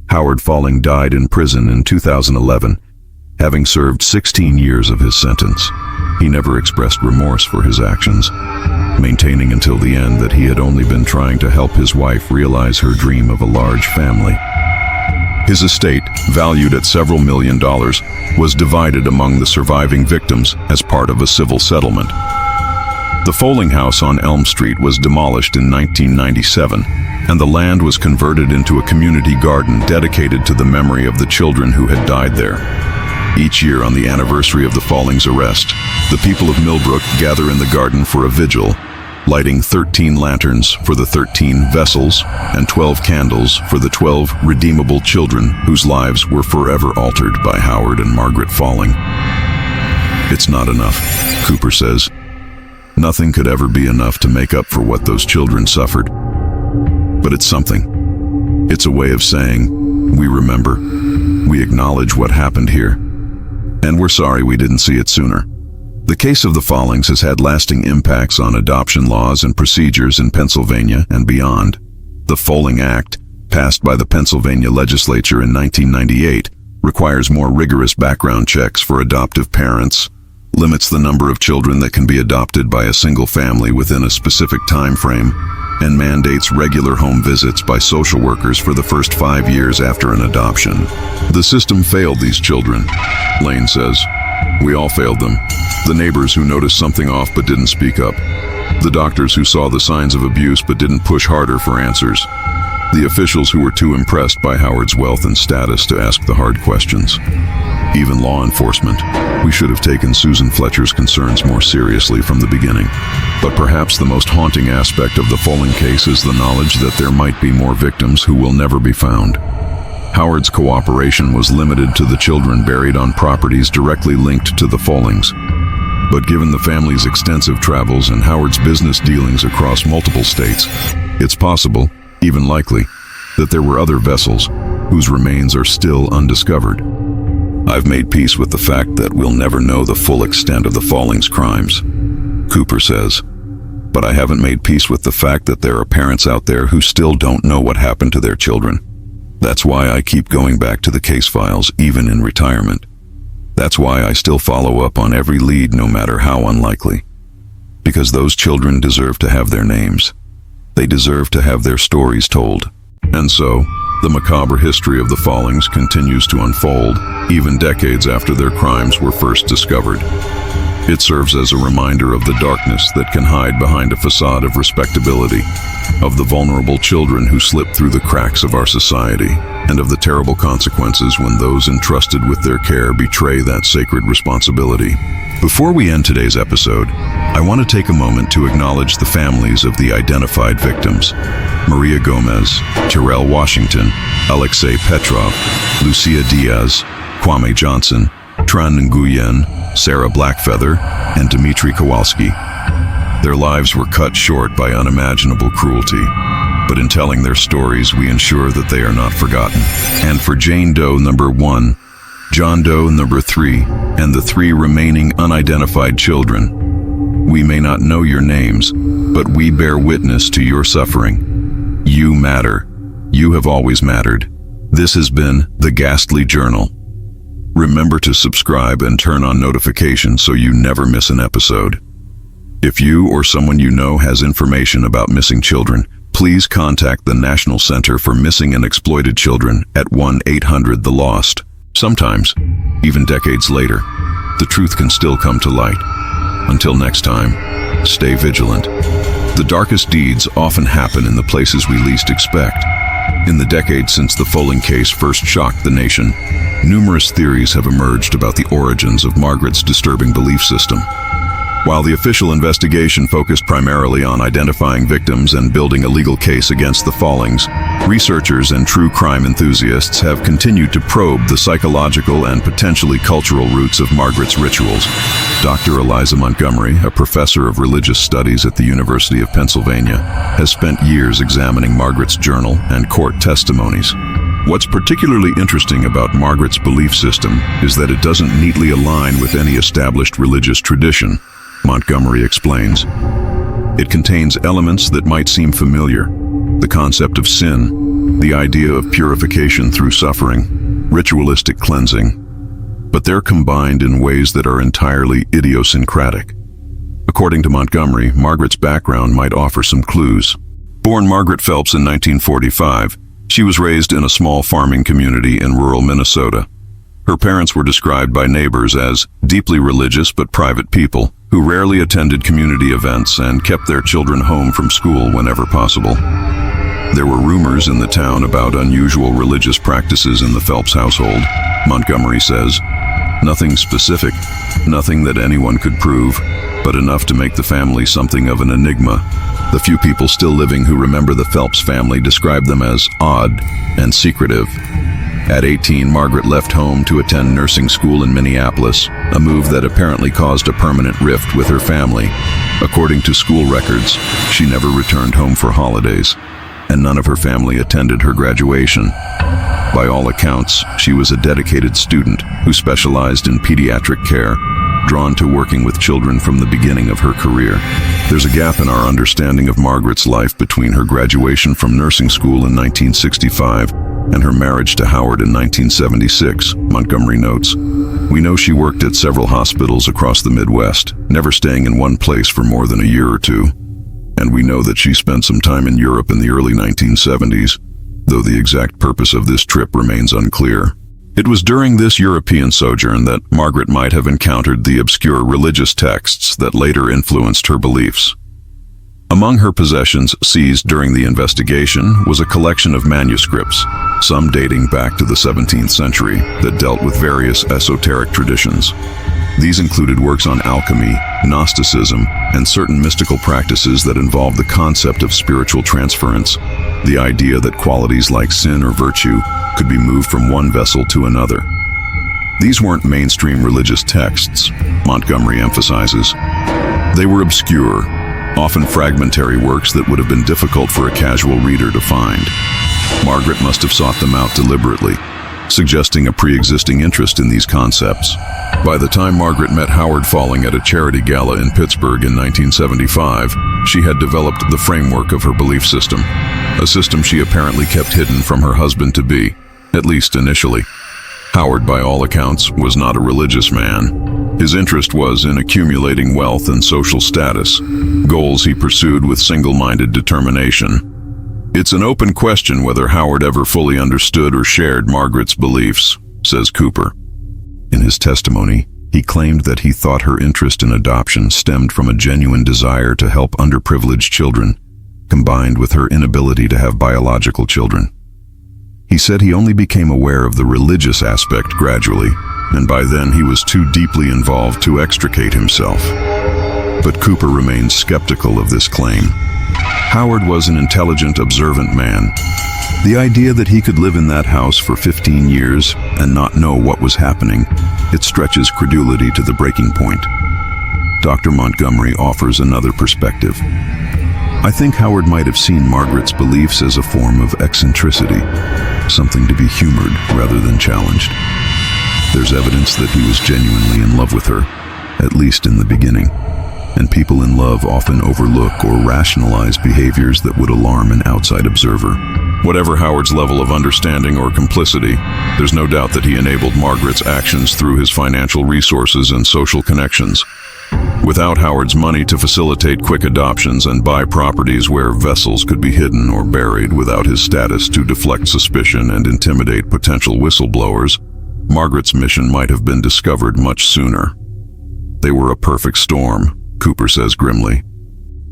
Howard Folling died in prison in 2011, having served 16 years of his sentence. He never expressed remorse for his actions, maintaining until the end that he had only been trying to help his wife realize her dream of a large family. His estate, valued at several $1 million, was divided among the surviving victims as part of a civil settlement. The Folling house on Elm Street was demolished in 1997, and the land was converted into a community garden dedicated to the memory of the children who had died there. Each year on the anniversary of the Follings' arrest, the people of Millbrook gather in the garden for a vigil, lighting 13 lanterns for the 13 vessels and 12 candles for the 12 redeemable children whose lives were forever altered by Howard and Margaret Folling. It's not enough, Cooper says. Nothing could ever be enough to make up for what those children suffered. But it's something. It's a way of saying, we remember, we acknowledge what happened here, and we're sorry we didn't see it sooner. The case of the Follings has had lasting impacts on adoption laws and procedures in Pennsylvania and beyond. The Folling Act, passed by the Pennsylvania legislature in 1998, requires more rigorous background checks for adoptive parents, limits the number of children that can be adopted by a single family within a specific time frame, and mandates regular home visits by social workers for the first 5 years after an adoption. The system failed these children, Lane says. We all failed them. The neighbors who noticed something off but didn't speak up. The doctors who saw the signs of abuse but didn't push harder for answers. The officials who were too impressed by Howard's wealth and status to ask the hard questions. Even law enforcement. We should have taken Susan Fletcher's concerns more seriously from the beginning. But perhaps the most haunting aspect of the Folling case is the knowledge that there might be more victims who will never be found. Howard's cooperation was limited to the children buried on properties directly linked to the Follings. But given the family's extensive travels and Howard's business dealings across multiple states, it's possible, even likely, that there were other vessels whose remains are still undiscovered. I've made peace with the fact that we'll never know the full extent of the Follings' crimes, Cooper says. But I haven't made peace with the fact that there are parents out there who still don't know what happened to their children. That's why I keep going back to the case files, even in retirement. That's why I still follow up on every lead, no matter how unlikely. Because those children deserve to have their names. They deserve to have their stories told. And so, the macabre history of the Follings continues to unfold, even decades after their crimes were first discovered. It serves as a reminder of the darkness that can hide behind a facade of respectability, of the vulnerable children who slip through the cracks of our society, and of the terrible consequences when those entrusted with their care betray that sacred responsibility. Before we end today's episode, I want to take a moment to acknowledge the families of the identified victims: Maria Gomez, Terrell Washington, Alexei Petrov, Lucia Diaz, Kwame Johnson, Tran Nguyen, Sarah Blackfeather, and Dmitry Kowalski. Their lives were cut short by unimaginable cruelty, but in telling their stories, we ensure that they are not forgotten. And for Jane Doe number 1, John Doe number 3, and the 3 remaining unidentified children, we may not know your names, but we bear witness to your suffering. You matter. You have always mattered. This has been The Ghastly Journal. Remember to subscribe and turn on notifications so you never miss an episode. If you or someone you know has information about missing children, please contact the National Center for Missing and Exploited Children at 1-800-THE-LOST. Sometimes, even decades later, the truth can still come to light. Until next time, stay vigilant. The darkest deeds often happen in the places we least expect. In the decades since the Folling case first shocked the nation, numerous theories have emerged about the origins of Margaret's disturbing belief system. While the official investigation focused primarily on identifying victims and building a legal case against the Follings, researchers and true crime enthusiasts have continued to probe the psychological and potentially cultural roots of Margaret's rituals. Dr. Eliza Montgomery, a professor of religious studies at the University of Pennsylvania, has spent years examining Margaret's journal and court testimonies. What's particularly interesting about Margaret's belief system is that it doesn't neatly align with any established religious tradition. Montgomery explains. It contains elements that might seem familiar: the concept of sin, the idea of purification through suffering, ritualistic cleansing. But they're combined in ways that are entirely idiosyncratic. According to Montgomery, Margaret's background might offer some clues. Born Margaret Phelps in 1945, she was raised in a small farming community in rural Minnesota. Her parents were described by neighbors as deeply religious but private people who rarely attended community events and kept their children home from school whenever possible. There were rumors in the town about unusual religious practices in the Phelps household, Montgomery says. Nothing specific, nothing that anyone could prove, but enough to make the family something of an enigma. The few people still living who remember the Phelps family describe them as odd and secretive. At 18, Margaret left home to attend nursing school in Minneapolis, a move that apparently caused a permanent rift with her family. According to school records, she never returned home for holidays, and none of her family attended her graduation. By all accounts, she was a dedicated student who specialized in pediatric care, drawn to working with children from the beginning of her career. There's a gap in our understanding of Margaret's life between her graduation from nursing school in 1965 and her marriage to Howard in 1976, Montgomery notes. We know she worked at several hospitals across the Midwest, never staying in one place for more than a year or two. And we know that she spent some time in Europe in the early 1970s, though the exact purpose of this trip remains unclear. It was during this European sojourn that Margaret might have encountered the obscure religious texts that later influenced her beliefs. Among her possessions seized during the investigation was a collection of manuscripts, some dating back to the 17th century, that dealt with various esoteric traditions. These included works on alchemy, Gnosticism, and certain mystical practices that involved the concept of spiritual transference, the idea that qualities like sin or virtue could be moved from one vessel to another. These weren't mainstream religious texts, Montgomery emphasizes. They were obscure, often fragmentary works that would have been difficult for a casual reader to find. Margaret must have sought them out deliberately, suggesting a pre-existing interest in these concepts. By the time Margaret met Howard Folling at a charity gala in Pittsburgh in 1975, she had developed the framework of her belief system, a system she apparently kept hidden from her husband-to-be, at least initially. Howard, by all accounts, was not a religious man. His interest was in accumulating wealth and social status, goals he pursued with single-minded determination. It's an open question whether Howard ever fully understood or shared Margaret's beliefs, says Cooper. In his testimony, he claimed that he thought her interest in adoption stemmed from a genuine desire to help underprivileged children, combined with her inability to have biological children. He said he only became aware of the religious aspect gradually, and by then he was too deeply involved to extricate himself. But Cooper remains skeptical of this claim. Howard was an intelligent, observant man. The idea that he could live in that house for 15 years and not know what was happening, it stretches credulity to the breaking point. Dr. Montgomery offers another perspective. I think Howard might have seen Margaret's beliefs as a form of eccentricity, something to be humored rather than challenged. There's evidence that he was genuinely in love with her, at least in the beginning. And people in love often overlook or rationalize behaviors that would alarm an outside observer. Whatever Howard's level of understanding or complicity, there's no doubt that he enabled Margaret's actions through his financial resources and social connections. Without Howard's money to facilitate quick adoptions and buy properties where vessels could be hidden or buried without his status to deflect suspicion and intimidate potential whistleblowers, Margaret's mission might have been discovered much sooner. They were a perfect storm, Cooper says grimly.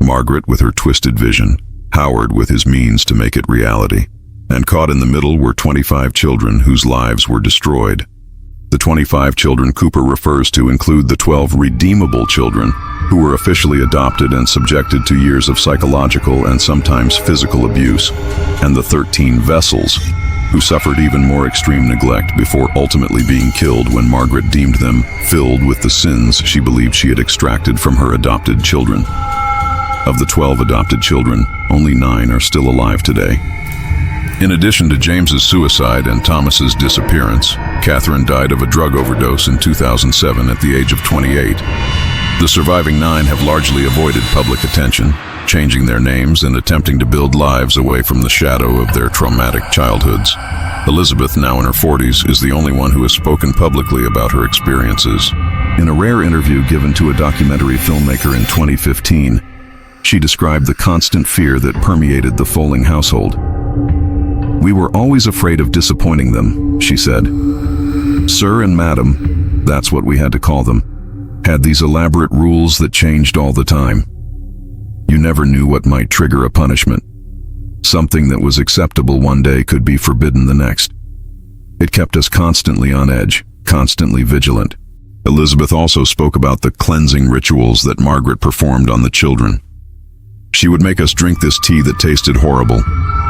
Margaret with her twisted vision, Howard with his means to make it reality. And caught in the middle were 25 children whose lives were destroyed. The 25 children Cooper refers to include the 12 redeemable children who were officially adopted and subjected to years of psychological and sometimes physical abuse, and the 13 vessels who suffered even more extreme neglect before ultimately being killed when Margaret deemed them filled with the sins she believed she had extracted from her adopted children. Of the 12 adopted children, only 9 are still alive today. In addition to James's suicide and Thomas's disappearance, Catherine died of a drug overdose in 2007 at the age of 28. The surviving 9 have largely avoided public attention, changing their names and attempting to build lives away from the shadow of their traumatic childhoods. Elizabeth, now in her 40s, is the only one who has spoken publicly about her experiences. In a rare interview given to a documentary filmmaker in 2015, she described the constant fear that permeated the Folling household. "We were always afraid of disappointing them," she said. Sir and Madam, that's what we had to call them, had these elaborate rules that changed all the time. You never knew what might trigger a punishment. Something that was acceptable one day could be forbidden the next. It kept us constantly on edge, constantly vigilant. Elizabeth also spoke about the cleansing rituals that Margaret performed on the children. She would make us drink this tea that tasted horrible,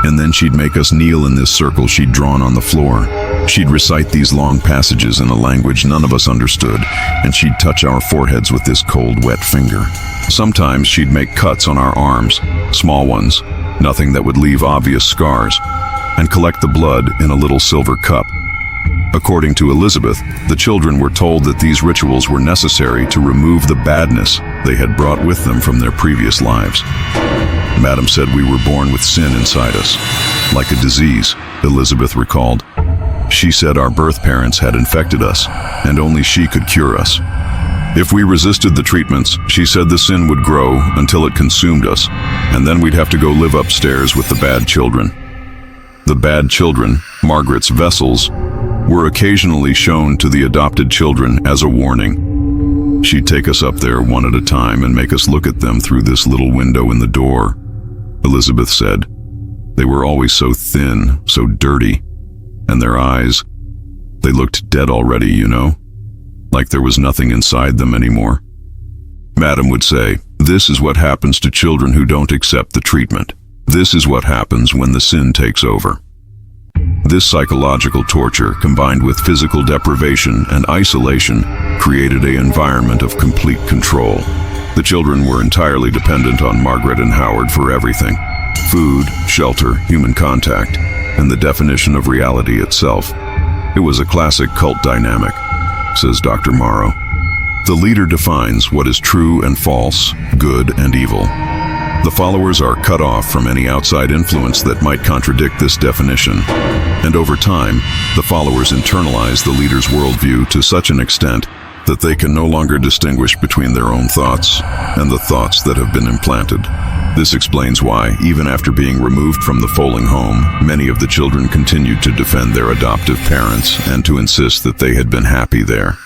and then she'd make us kneel in this circle she'd drawn on the floor. She'd recite these long passages in a language none of us understood, and she'd touch our foreheads with this cold, wet finger. Sometimes she'd make cuts on our arms, small ones, nothing that would leave obvious scars, and collect the blood in a little silver cup. According to Elizabeth, the children were told that these rituals were necessary to remove the badness they had brought with them from their previous lives. Madam said we were born with sin inside us, like a disease, Elizabeth recalled. She said our birth parents had infected us, and only she could cure us. If we resisted the treatments, she said the sin would grow until it consumed us, and then we'd have to go live upstairs with the bad children. The bad children, Margaret's vessels, were occasionally shown to the adopted children as a warning. She'd take us up there one at a time and make us look at them through this little window in the door, Elizabeth said. They were always so thin, so dirty, and their eyes, they looked dead already, you know, like there was nothing inside them anymore. Madam would say, "This is what happens to children who don't accept the treatment. This is what happens when the sin takes over." This psychological torture, combined with physical deprivation and isolation, created an environment of complete control. The children were entirely dependent on Margaret and Howard for everything: food, shelter, human contact, and the definition of reality itself. It was a classic cult dynamic, says Dr. Morrow. The leader defines what is true and false, good and evil. The followers are cut off from any outside influence that might contradict this definition. And over time, the followers internalize the leader's worldview to such an extent that they can no longer distinguish between their own thoughts and the thoughts that have been implanted. This explains why, even after being removed from the Folling home, many of the children continued to defend their adoptive parents and to insist that they had been happy there.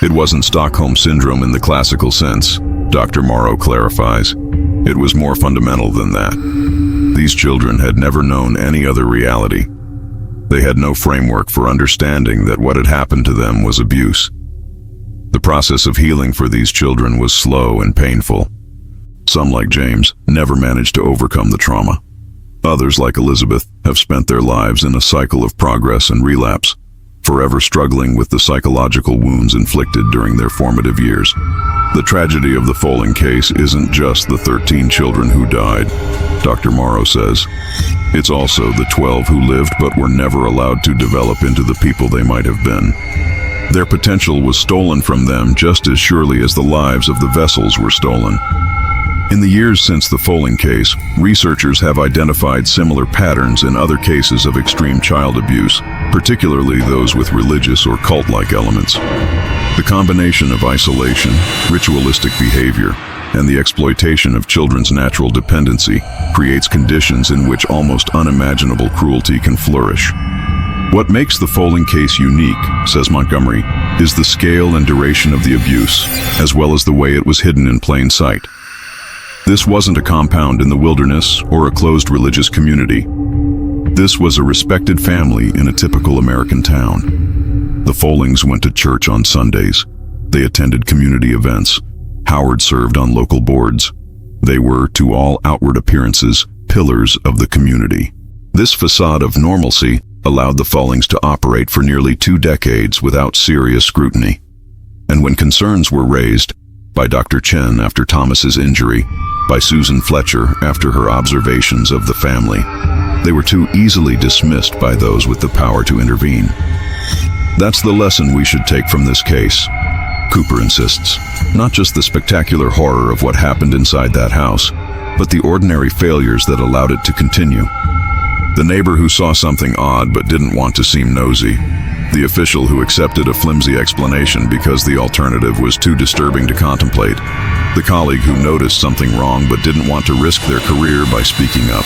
It wasn't Stockholm Syndrome in the classical sense, Dr. Morrow clarifies. It was more fundamental than that. These children had never known any other reality. They had no framework for understanding that what had happened to them was abuse. The process of healing for these children was slow and painful. Some, like James, never managed to overcome the trauma. Others, like Elizabeth, have spent their lives in a cycle of progress and relapse, forever struggling with the psychological wounds inflicted during their formative years. The tragedy of the Folling case isn't just the 13 children who died, Dr. Morrow says. It's also the 12 who lived but were never allowed to develop into the people they might have been. Their potential was stolen from them just as surely as the lives of the vessels were stolen. In the years since the Folling case, researchers have identified similar patterns in other cases of extreme child abuse, particularly those with religious or cult-like elements. The combination of isolation, ritualistic behavior, and the exploitation of children's natural dependency creates conditions in which almost unimaginable cruelty can flourish. What makes the Folling case unique, says Montgomery, is the scale and duration of the abuse, as well as the way it was hidden in plain sight. This wasn't a compound in the wilderness or a closed religious community. This was a respected family in a typical American town. The Follings went to church on Sundays. They attended community events. Howard served on local boards. They were, to all outward appearances, pillars of the community. This facade of normalcy allowed the Follings to operate for nearly 2 decades without serious scrutiny. And when concerns were raised, by Dr. Chen after Thomas's injury, by Susan Fletcher after her observations of the family, they were too easily dismissed by those with the power to intervene. That's the lesson we should take from this case, Cooper insists. Not just the spectacular horror of what happened inside that house, but the ordinary failures that allowed it to continue. The neighbor who saw something odd but didn't want to seem nosy. The official who accepted a flimsy explanation because the alternative was too disturbing to contemplate. The colleague who noticed something wrong but didn't want to risk their career by speaking up.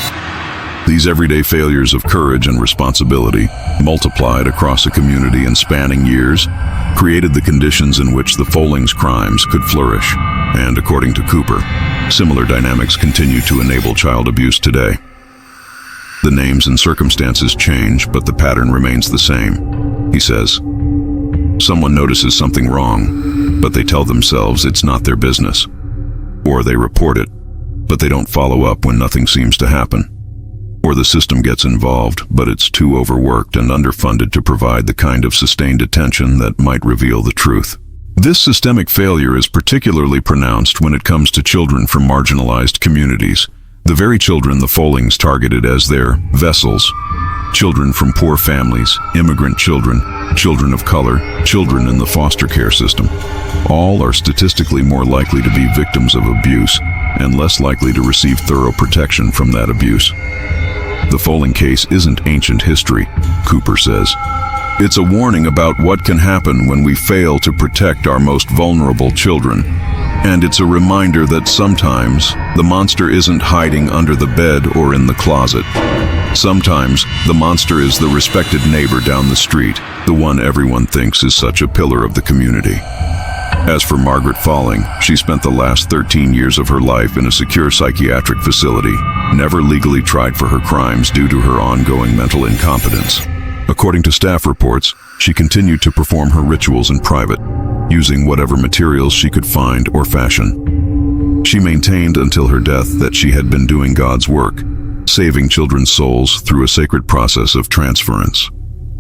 These everyday failures of courage and responsibility, multiplied across a community and spanning years, created the conditions in which the Follings crimes could flourish. And according to Cooper, similar dynamics continue to enable child abuse today. The names and circumstances change, but the pattern remains the same, he says. Someone notices something wrong, but they tell themselves it's not their business. Or they report it, but they don't follow up when nothing seems to happen. Or the system gets involved, but it's too overworked and underfunded to provide the kind of sustained attention that might reveal the truth. This systemic failure is particularly pronounced when it comes to children from marginalized communities, the very children the Follings targeted as their vessels. Children from poor families, immigrant children, children of color, children in the foster care system. All are statistically more likely to be victims of abuse and less likely to receive thorough protection from that abuse. The Folling case isn't ancient history, Cooper says. It's a warning about what can happen when we fail to protect our most vulnerable children. And it's a reminder that sometimes the monster isn't hiding under the bed or in the closet. Sometimes the monster is the respected neighbor down the street, the one everyone thinks is such a pillar of the community. As for Margaret Folling, she spent the last 13 years of her life in a secure psychiatric facility, never legally tried for her crimes due to her ongoing mental incompetence. According to staff reports, she continued to perform her rituals in private, using whatever materials she could find or fashion. She maintained until her death that she had been doing God's work, saving children's souls through a sacred process of transference.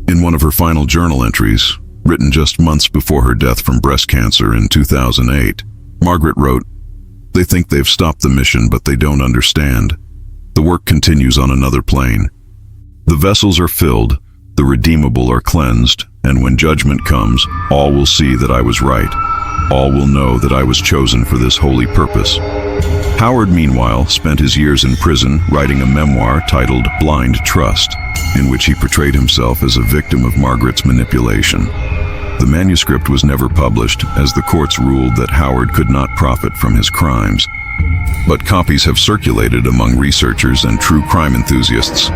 In one of her final journal entries, written just months before her death from breast cancer in 2008, Margaret wrote, "They think they've stopped the mission, but they don't understand. The work continues on another plane. The vessels are filled, the redeemable are cleansed, and when judgment comes, all will see that I was right. All will know that I was chosen for this holy purpose." Howard, meanwhile, spent his years in prison writing a memoir titled Blind Trust, in which he portrayed himself as a victim of Margaret's manipulation. The manuscript was never published, as the courts ruled that Howard could not profit from his crimes. But copies have circulated among researchers and true crime enthusiasts,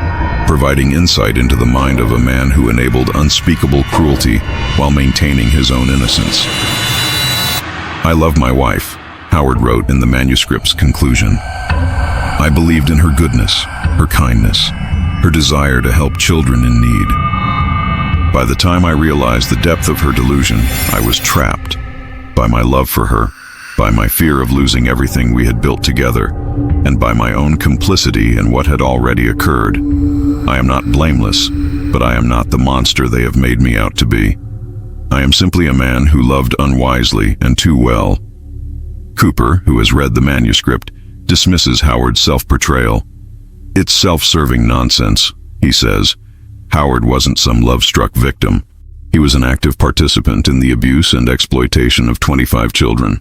providing insight into the mind of a man who enabled unspeakable cruelty while maintaining his own innocence. "I love my wife," Howard wrote in the manuscript's conclusion. "I believed in her goodness, her kindness, her desire to help children in need. By the time I realized the depth of her delusion, I was trapped by my love for her, by my fear of losing everything we had built together, and by my own complicity in what had already occurred. I am not blameless, but I am not the monster they have made me out to be. I am simply a man who loved unwisely and too well." Cooper, who has read the manuscript, dismisses Howard's self-portrayal. "It's self-serving nonsense," he says. Howard wasn't some love-struck victim. He was an active participant in the abuse and exploitation of 25 children.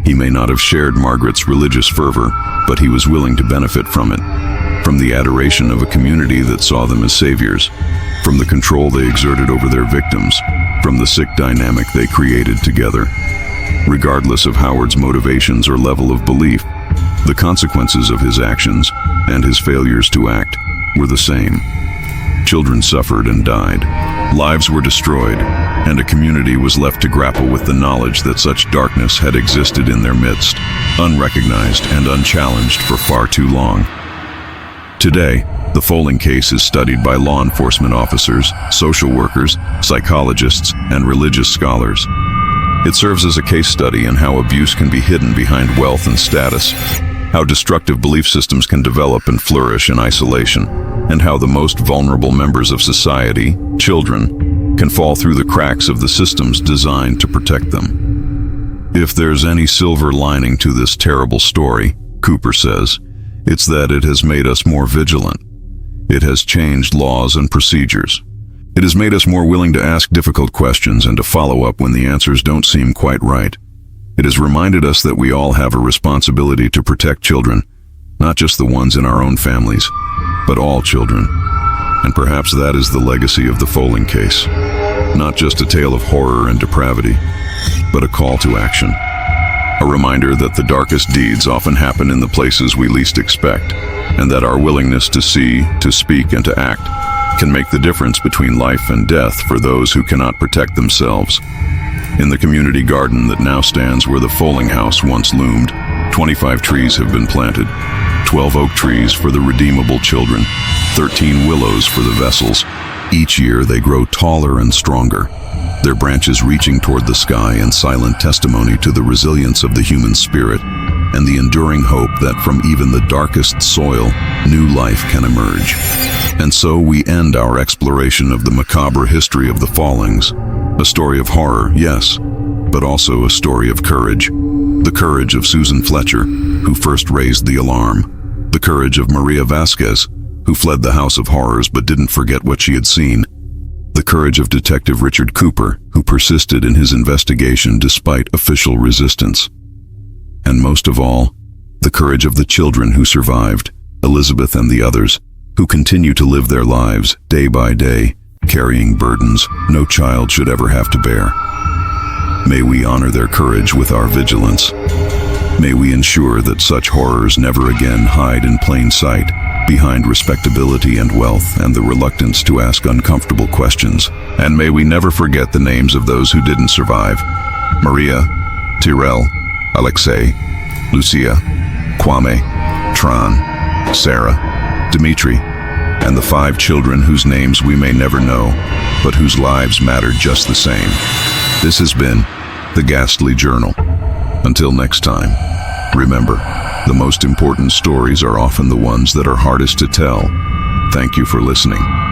He may not have shared Margaret's religious fervor, but he was willing to benefit from it, from the adoration of a community that saw them as saviors, from the control they exerted over their victims, from the sick dynamic they created together. Regardless of Howard's motivations or level of belief, the consequences of his actions and his failures to act were the same. Children suffered and died, lives were destroyed, and a community was left to grapple with the knowledge that such darkness had existed in their midst, unrecognized and unchallenged for far too long. Today, the Folling case is studied by law enforcement officers, social workers, psychologists, and religious scholars. It serves as a case study in how abuse can be hidden behind wealth and status, how destructive belief systems can develop and flourish in isolation, and how the most vulnerable members of society, children, can fall through the cracks of the systems designed to protect them. If there's any silver lining to this terrible story, Cooper says, it's that it has made us more vigilant. It has changed laws and procedures. It has made us more willing to ask difficult questions and to follow up when the answers don't seem quite right. It has reminded us that we all have a responsibility to protect children, not just the ones in our own families, but all children. And perhaps that is the legacy of the Folling case. Not just a tale of horror and depravity, but a call to action. A reminder that the darkest deeds often happen in the places we least expect, and that our willingness to see, to speak, and to act can make the difference between life and death for those who cannot protect themselves. In the community garden that now stands where the Folling house once loomed, 25 trees have been planted, 12 oak trees for the redeemable children, 13 willows for the vessels. Each year they grow taller and stronger, their branches reaching toward the sky in silent testimony to the resilience of the human spirit and the enduring hope that from even the darkest soil, new life can emerge. And so we end our exploration of the macabre history of the Follings, a story of horror, yes, but also a story of courage. The courage of Susan Fletcher, who first raised the alarm. The courage of Maria Vasquez, who fled the house of horrors but didn't forget what she had seen. The courage of Detective Richard Cooper, who persisted in his investigation despite official resistance. And most of all, the courage of the children who survived, Elizabeth and the others, who continue to live their lives day by day, carrying burdens no child should ever have to bear. May we honor their courage with our vigilance. May we ensure that such horrors never again hide in plain sight, behind respectability and wealth and the reluctance to ask uncomfortable questions. And may we never forget the names of those who didn't survive. Maria, Tyrell, Alexei, Lucia, Kwame, Tran, Sarah, Dimitri, and the 5 children whose names we may never know, but whose lives mattered just the same. This has been The Ghastly Journal. Until next time, remember, the most important stories are often the ones that are hardest to tell. Thank you for listening.